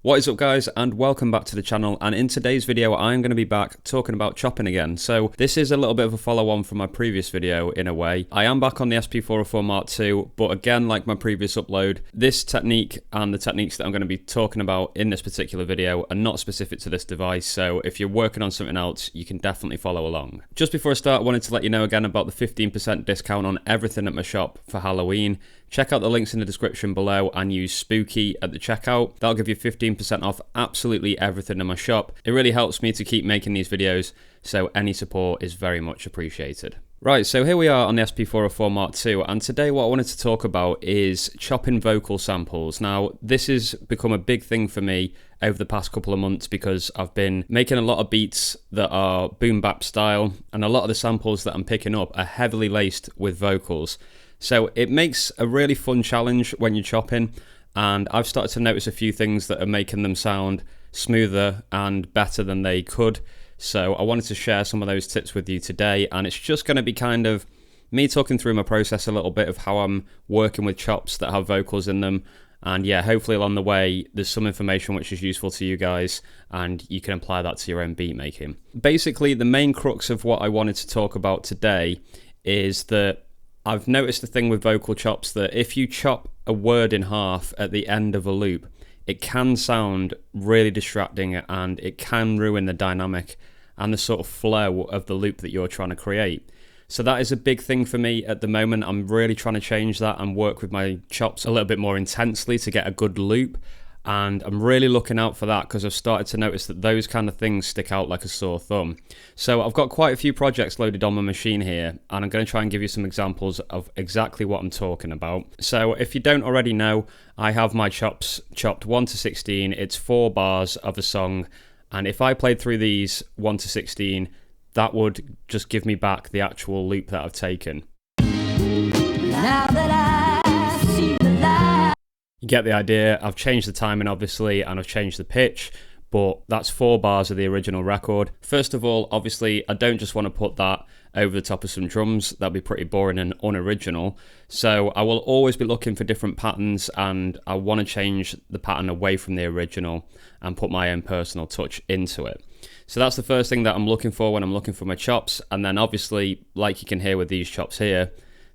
What is up guys, and welcome back to the channel, and in today's video I'm going to be back talking about chopping again. So this is a little bit of a follow on from my previous video in a way. I am back on the SP404 Mark II, but again, like my previous upload, this technique and the techniques that I'm going to be talking about in this particular video are not specific to this device, so if you're working on something else, you can definitely follow along. Just before I start, I wanted to let you know again about the 15% discount on everything at my shop for Halloween. Check out the links in the description below and use Spooky at the checkout. That'll give you 15% off absolutely everything in my shop. It really helps me to keep making these videos, so any support is very much appreciated. Right, so here we are on the SP404 Mark II, and today what I wanted to talk about is chopping vocal samples. Now, this has become a big thing for me over the past couple of months because I've been making a lot of beats that are boom bap style, and a lot of the samples that I'm picking up are heavily laced with vocals. So it makes a really fun challenge when you're chopping, and I've started to notice a few things that are making them sound smoother and better than they could. So I wanted to share some of those tips with you today, and it's just going to be kind of me talking through my process a little bit of how I'm working with chops that have vocals in them. And yeah, hopefully along the way there's some information which is useful to you guys and you can apply that to your own beat making. Basically, the main crux of what I wanted to talk about today is that I've noticed a thing with vocal chops that if you chop a word in half at the end of a loop, it can sound really distracting and it can ruin the dynamic and the sort of flow of the loop that you're trying to create. So that is a big thing for me at the moment. I'm really trying to change that and work with my chops a little bit more intensely to get a good loop. And I'm really looking out for that because I've started to notice that those kind of things stick out like a sore thumb. So I've got quite a few projects loaded on my machine here, and I'm going to try and give you some examples of exactly what I'm talking about. So if you don't already know, I have my chops chopped 1 to 16. It's 4 bars of a song, and if I played through these 1 to 16, that would just give me back the actual loop that I've taken. Now that I see the light. You get the idea. I've changed the timing obviously, and I've changed the pitch, but that's 4 bars of the original record. First of all, obviously I don't just want to put that over the top of some drums. That'd be pretty boring and unoriginal. So I will always be looking for different patterns, and I want to change the pattern away from the original and put my own personal touch into it. So that's the first thing that I'm looking for when I'm looking for my chops. And then obviously, like you can hear with these chops here,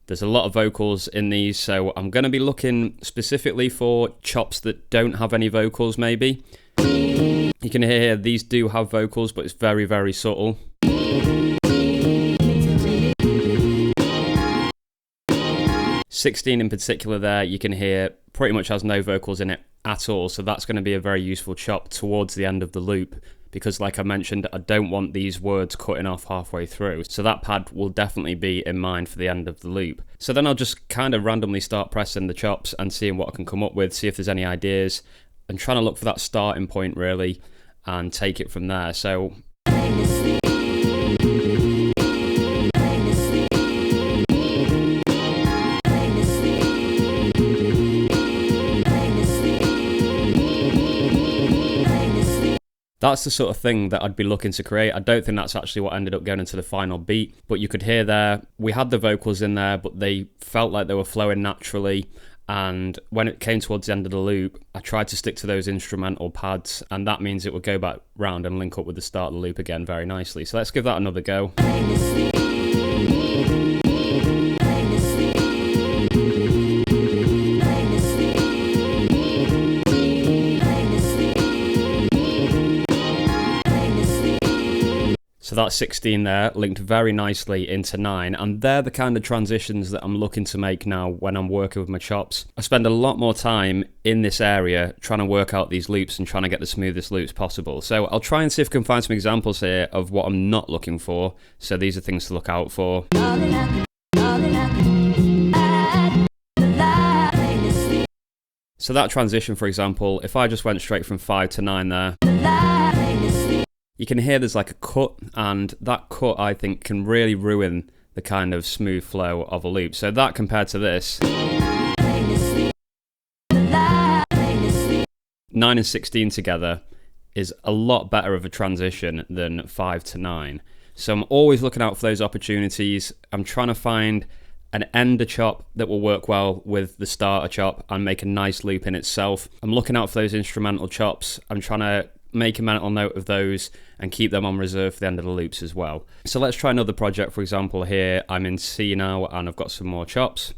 there's a lot of vocals in these, so I'm going to be looking specifically for chops that don't have any vocals maybe. You can hear here, these do have vocals, but it's very, very subtle. 16 in particular there, you can hear pretty much has no vocals in it at all, so that's going to be a very useful chop towards the end of the loop, because like I mentioned, I don't want these words cutting off halfway through. So that pad will definitely be in mind for the end of the loop. So then I'll just kind of randomly start pressing the chops and seeing what I can come up with, see if there's any ideas, and trying to look for that starting point really, and take it from there. So that's the sort of thing that I'd be looking to create. I don't think that's actually what ended up going into the final beat, but you could hear there, we had the vocals in there, but they felt like they were flowing naturally. And when it came towards the end of the loop, I tried to stick to those instrumental pads, and that means it would go back round and link up with the start of the loop again very nicely. So let's give that another go. So that's 16 there, linked very nicely into 9, and they're the kind of transitions that I'm looking to make now when I'm working with my chops. I spend a lot more time in this area trying to work out these loops and trying to get the smoothest loops possible. So I'll try and see if I can find some examples here of what I'm not looking for. So these are things to look out for. So that transition, for example, if I just went straight from 5 to 9 there, you can hear there's like a cut, and that cut I think can really ruin the kind of smooth flow of a loop. So that compared to this, 9 and 16 together is a lot better of a transition than 5 to 9. So I'm always looking out for those opportunities. I'm trying to find an ender chop that will work well with the starter chop and make a nice loop in itself. I'm looking out for those instrumental chops. I'm trying to make a mental note of those and keep them on reserve for the end of the loops as well. So let's try another project. For example, here I'm in C now and I've got some more chops.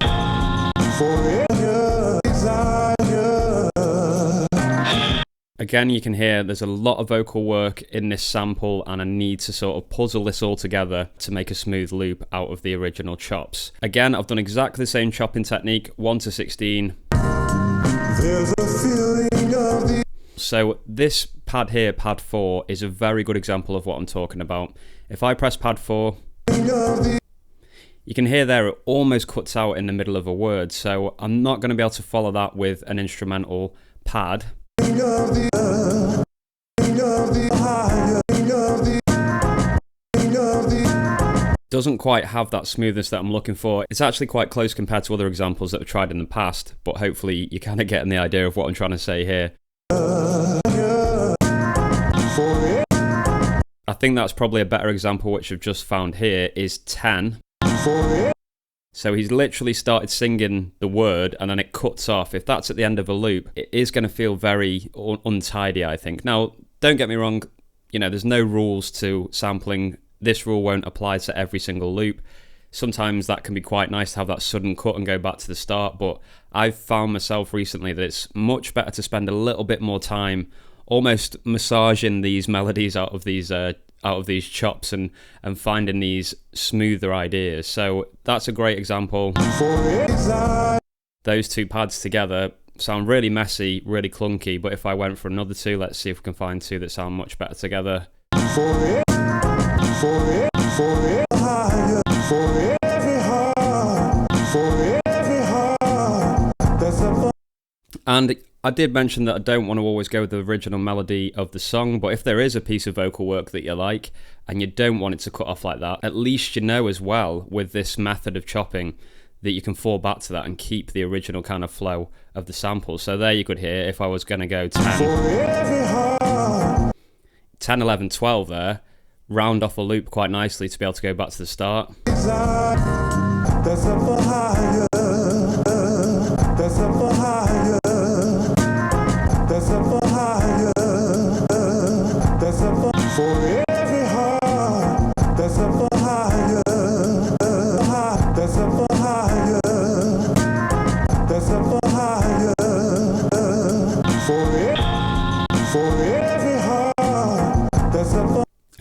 Again, you can hear there's a lot of vocal work in this sample and I need to sort of puzzle this all together to make a smooth loop out of the original chops. Again, I've done exactly the same chopping technique, 1 to 16. There's a feeling of the... So this pad here, pad 4, is a very good example of what I'm talking about. If I press pad 4, you can hear there it almost cuts out in the middle of a word, so I'm not going to be able to follow that with an instrumental pad. Doesn't quite have that smoothness that I'm looking for. It's actually quite close compared to other examples that I've tried in the past, but hopefully you're kind of getting the idea of what I'm trying to say here. I think that's probably a better example, which I've just found here, is 10. So he's literally started singing the word and then it cuts off. If that's at the end of a loop, it is going to feel very untidy, I think. Now, don't get me wrong, you know, there's no rules to sampling. This rule won't apply to every single loop. Sometimes that can be quite nice to have that sudden cut and go back to the start, but I've found myself recently that it's much better to spend a little bit more time almost massaging these melodies out of these chops and finding these smoother ideas. So that's a great example. Those two pads together sound really messy, really clunky, but if I went for another two, let's see if we can find two that sound much better together. And I did mention that I don't want to always go with the original melody of the song, but if there is a piece of vocal work that you like and you don't want it to cut off like that, at least you know as well with this method of chopping that you can fall back to that and keep the original kind of flow of the sample. So there you could hear if I was going to go 10, 11, 12 there, round off a loop quite nicely to be able to go back to the start.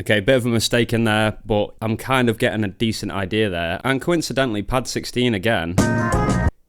Okay, bit of a mistake in there, but I'm kind of getting a decent idea there. And coincidentally, pad 16 again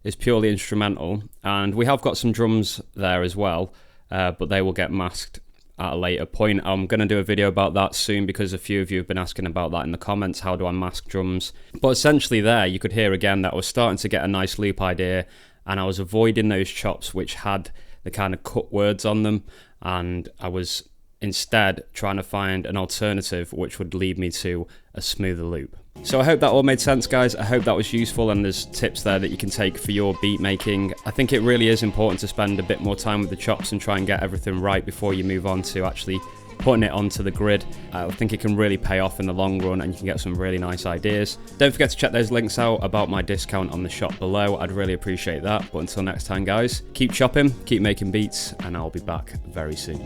is purely instrumental, and we have got some drums there as well, but they will get masked at a later point. I'm going to do a video about that soon because a few of you have been asking about that in the comments. How do I mask drums? But essentially there, you could hear again that I was starting to get a nice loop idea, and I was avoiding those chops which had the kind of cut words on them, and I was instead trying to find an alternative which would lead me to a smoother loop. So I hope that all made sense, guys. I hope that was useful and there's tips there that you can take for your beat making. I think it really is important to spend a bit more time with the chops and try and get everything right before you move on to actually putting it onto the grid. I think it can really pay off in the long run and you can get some really nice ideas. Don't forget to check those links out about my discount on the shop below. I'd really appreciate that. But until next time, guys, keep chopping, keep making beats, and I'll be back very soon.